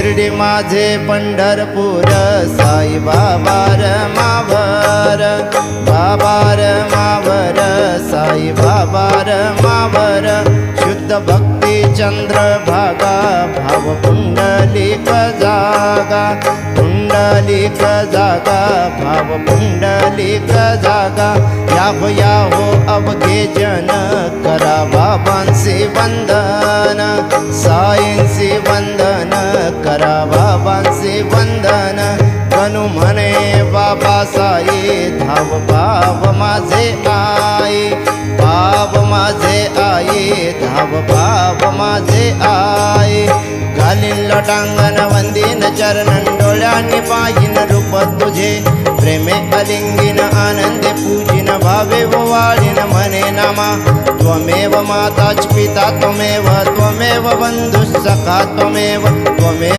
शिर्डी माझे पंढरपूर साई बाबा मावर बाबा मावर साई बाबा मावर शुद्ध भक्ती चंद्र भागा भाव पुंडलिक जागा पुंडलिक जागा भाव पुंडलिक जागा या हो अवघे जन करा बाबांचे वंदन साईंचे वंदन करा बाबांचे वंदन गणू म्हणे बाबा साई धाव भाव माझे आई भाव माझे आई धाव भाव माझे आई घालीन लोटांगण वंदीन चरणन डोळ्यांनी पाहिन रूप तुझे प्रेमे अलिंगिन आनंदे पूजिन भावे वाळीन म्हणे नामा त्वमेव माताच पिता त्वमेव त्वमेव बंधुः सखा त्वमेव त्वमेव